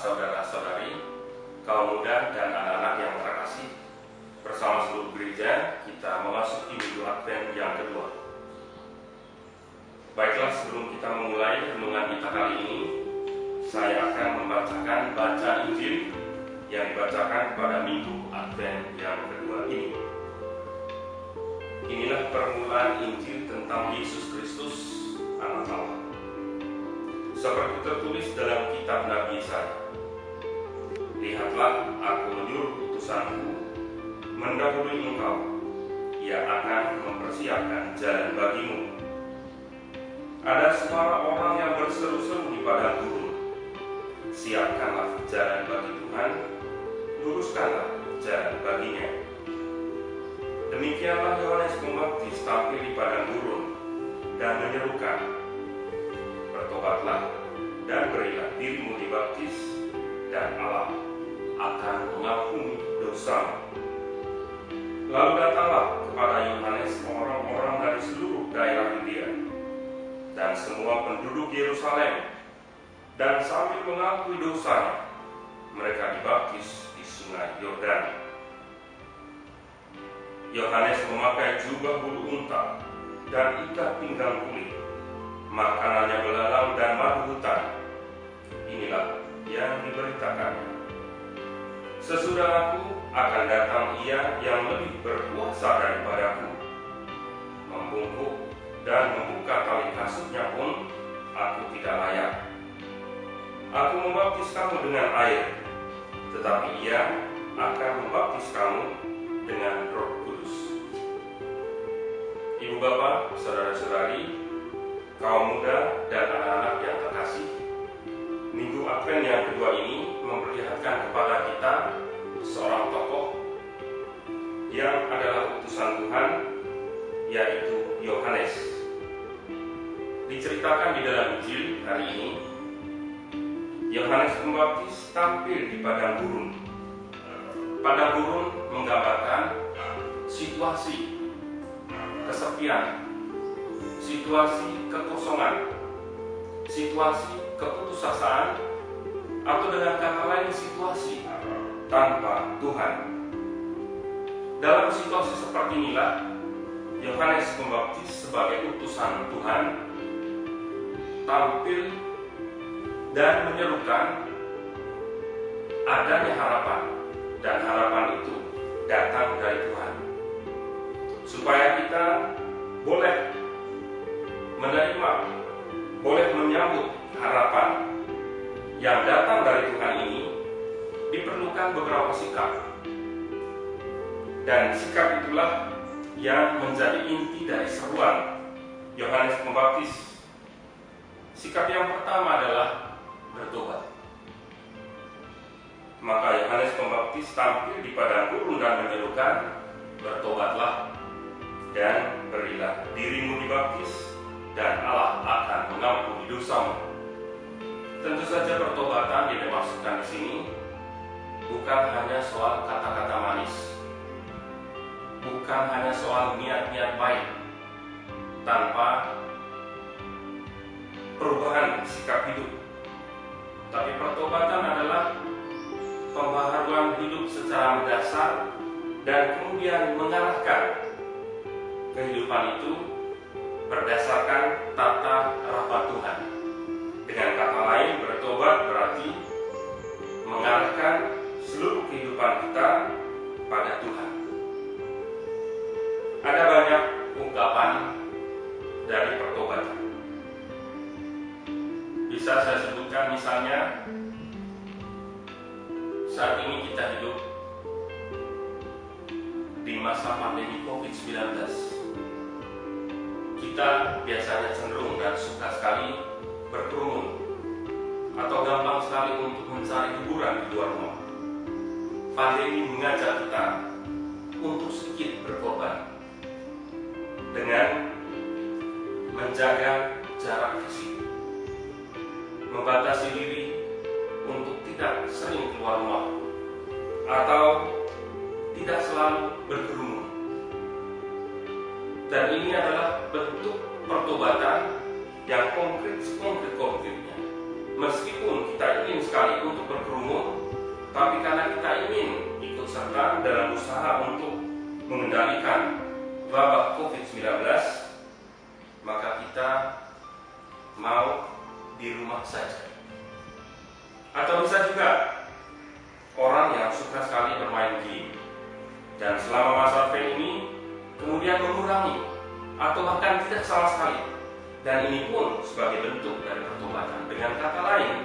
saudara-saudari, kaum muda dan anak-anak yang terkasih, bersama seluruh gereja kita memasuki minggu Advent yang kedua. Baiklah, sebelum kita memulai renungan kita kali ini, saya akan membacakan bacaan Injil yang dibacakan pada minggu Advent yang kedua ini. Inilah permulaan Injil tentang Yesus Kristus, Anak Allah. Seperti tertulis dalam kitab Nabi Yesaya, "Lihatlah, aku menyuruh utusanku mendahului engkau, ia akan mempersiapkan jalan bagimu." Ada suara orang yang berseru-seru di padang gurun, "Siapkanlah jalan bagi Tuhan, luruskanlah jalan baginya." Demikianlah Yohanes Pembaptis tampil di padang gurun dan menyerukan, "Bertobatlah dan berilah dirimu dibaptis, dan Allah akan mengampuni dosamu." Lalu datanglah kepada Yohanes orang-orang dari seluruh daerah Yudea dan semua penduduk Yerusalem, dan sambil mengakui dosanya, mereka dibaptis di sungai Yordan. Yohanes memakai jubah bulu unta dan ikat pinggang kulit, makanannya belalang dan madu hutan. Inilah yang diberitakannya, "Sesudah aku akan datang Ia yang lebih berkuasa daripadaku. Membungkuk dan membuka tali kasutnya pun aku tidak layak. Aku membaptis kamu dengan air, tetapi Ia akan membaptis kamu dengan Roh Kudus." Ibu bapak, saudara-saudari, kaum muda dan anak-anak yang terkasih, minggu Advent yang kedua ini memperlihatkan kepada kita seorang tokoh yang adalah utusan Tuhan, yaitu Yohanes. Diceritakan di dalam Injil hari ini, Yohanes Pembaptis tampil di padang gurun. Padang gurun menggambarkan situasi kesepian, situasi kekosongan, situasi keputusasaan, atau dengan kata lain situasi tanpa Tuhan. Dalam situasi seperti inilah Yohanes Pembaptis sebagai utusan Tuhan tampil dan menyerukan adanya harapan, dan harapan itu datang dari Tuhan, supaya kita boleh menerima, boleh menyambut harapan yang datang dari Tuhan ini. Diperlukan beberapa sikap, dan sikap itulah yang menjadi inti dari seruan Yohanes Pembaptis. Sikap yang pertama adalah bertobat. Maka Yohanes Pembaptis tampil di padang gurun dan menyerukan, "Bertobatlah dan berilah dirimu dibaptis, dan Allah akan mengampuni dosamu." Tentu saja pertobatan yang dimaksudkan di sini bukan hanya soal kata-kata manis, bukan hanya soal niat-niat baik tanpa perubahan sikap hidup, tapi pertobatan adalah pembaharuan hidup secara mendasar dan kemudian mengarahkan kehidupan itu berdasarkan tata harapan Tuhan. Dengan kata lain, bertobat berarti mengarahkan seluruh kehidupan kita pada Tuhan. Ada banyak ungkapan dari pertobatan. Bisa saya sebutkan misalnya, saat ini kita hidup di masa pandemi COVID-19. Kita biasanya cenderung dan suka sekali berkerumun, atau gampang sekali untuk mencari hiburan di luar rumah. Pandemi mengajak kita untuk sedikit berkorban dengan menjaga jarak fisik, membatasi diri untuk tidak sering keluar rumah, atau tidak selalu berkerumun. Dan ini adalah bentuk pertobatan yang konkretnya, meskipun kita ingin sekali untuk berkerumun, tapi karena kita ingin ikut serta dalam usaha untuk mengendalikan wabah COVID-19, maka kita mau di rumah saja. Atau bisa juga orang yang suka sekali bermain game dan selama masa Advent ini kemudian mengurangi atau bahkan tidak sama sekali, dan ini pun sebagai bentuk dari pertobatan. Dengan kata lain,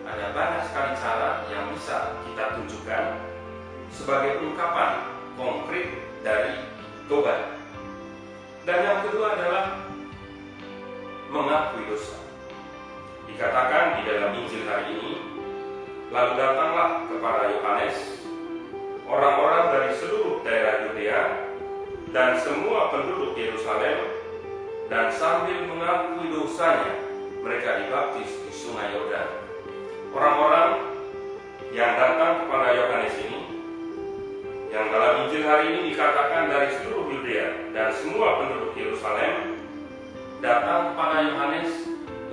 ada banyak sekali cara yang bisa kita tunjukkan sebagai ungkapan konkret dari tobat. Dan yang kedua adalah mengakui dosa. Dikatakan di dalam Injil hari ini, lalu datanglah kepada Yohanes orang-orang dari seluruh daerah Yudea dan semua penduduk Yerusalem, dan sambil mengakui dosanya, mereka dibaptis di Sungai Yordan. Orang-orang yang datang kepada Yohanes ini, yang dalam Injil hari ini dikatakan dari seluruh Yudea dan semua penduduk Yerusalem, datang kepada Yohanes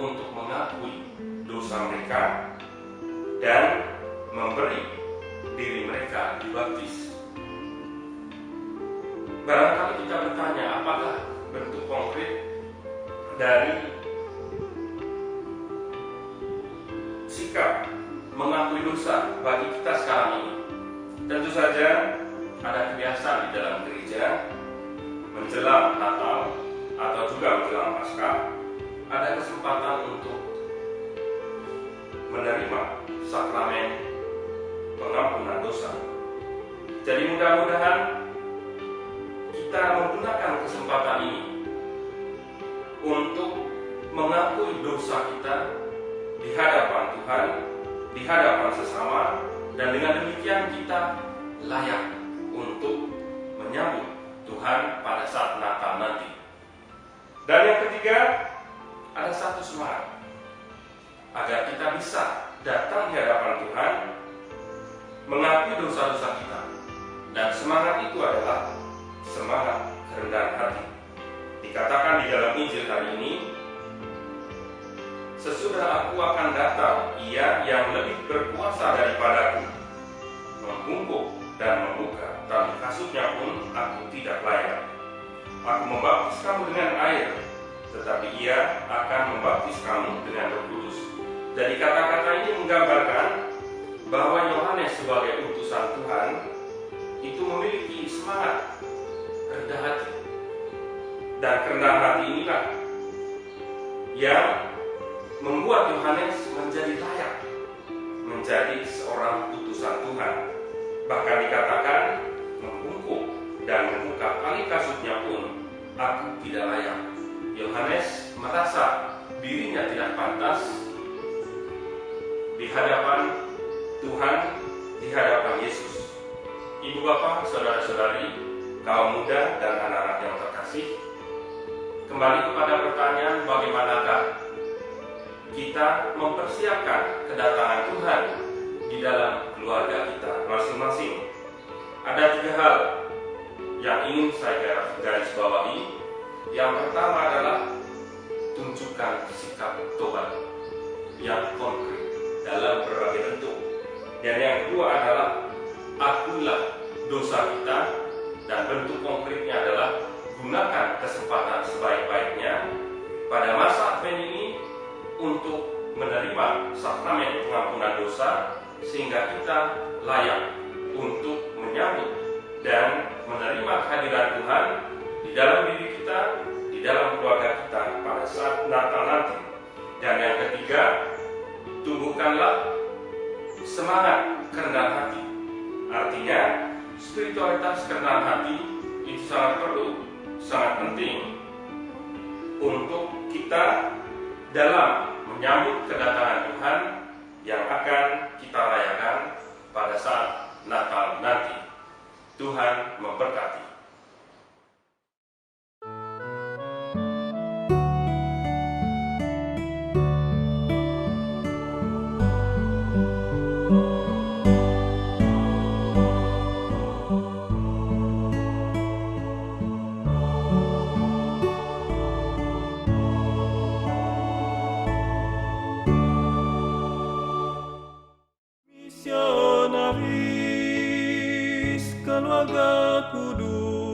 untuk mengakui dosa mereka dan memberi diri mereka dibaptis. Barangkali kita bertanya, apakah bentuk konkret dari sikap mengakui dosa bagi kita sekarang ini? Tentu saja ada kebiasaan di dalam gereja menjelang Natal atau juga menjelang Paskah, ada kesempatan untuk menerima sakramen pengampunan dosa. Jadi mudah-mudahan kita menggunakan kesempatan ini untuk mengakui dosa kita di hadapan Tuhan, di hadapan sesama, dan dengan demikian kita layak untuk menyambut Tuhan pada saat Natal nanti. Dan yang ketiga, ada satu semangat agar kita bisa datang di hadapan Tuhan, mengakui dosa-dosa kita. Dan semangat itu adalah semangat kerendahan hati. Dikatakan di dalam Injil hari ini, sesudah aku akan datang, Ia yang lebih berkuasa daripadaku, membungkuk dan membuka, tapi kasutnya pun aku tidak layak. Aku membaptis kamu dengan air, tetapi Ia akan membaptis kamu dengan Roh Kudus. Jadi kata-kata ini menggambarkan bahwa Yohanes sebagai utusan Tuhan itu memiliki semangat rendah hati. Dan kerendahan hati inilah yang membuat Yohanes menjadi layak menjadi seorang utusan Tuhan. Bahkan dikatakan membungkuk dan membuka tali kasutnya pun aku tidak layak. Yohanes merasa dirinya tidak pantas di hadapan Tuhan, di hadapan Yesus. Ibu bapak, saudara-saudari, kaum muda dan anak-anak yang terkasih, kembali kepada pertanyaan, bagaimanakah kita mempersiapkan kedatangan Tuhan di dalam keluarga kita masing-masing? Ada 3 hal yang ingin saya garis bawahi. Yang pertama adalah tunjukkan sikap tobat yang konkret dalam berbagai bentuk. Dan yang kedua adalah akuilah dosa kita, dan bentuk konkretnya adalah gunakan kesempatan sebaik-baiknya pada masa Advent ini untuk menerima sakramen pengampunan dosa, sehingga kita layak untuk menyambut dan menerima kehadiran Tuhan di dalam diri kita, di dalam keluarga kita pada saat Natal nanti. Dan yang ketiga, tumbuhkanlah semangat kerendahan hati. Artinya, spiritualitas kerendahan hati itu sangat perlu, sangat penting untuk kita dalam menyambut kedatangan Tuhan yang akan kita rayakan pada saat Natal nanti. Tuhan memberkati. missionaris, keluarga kudus.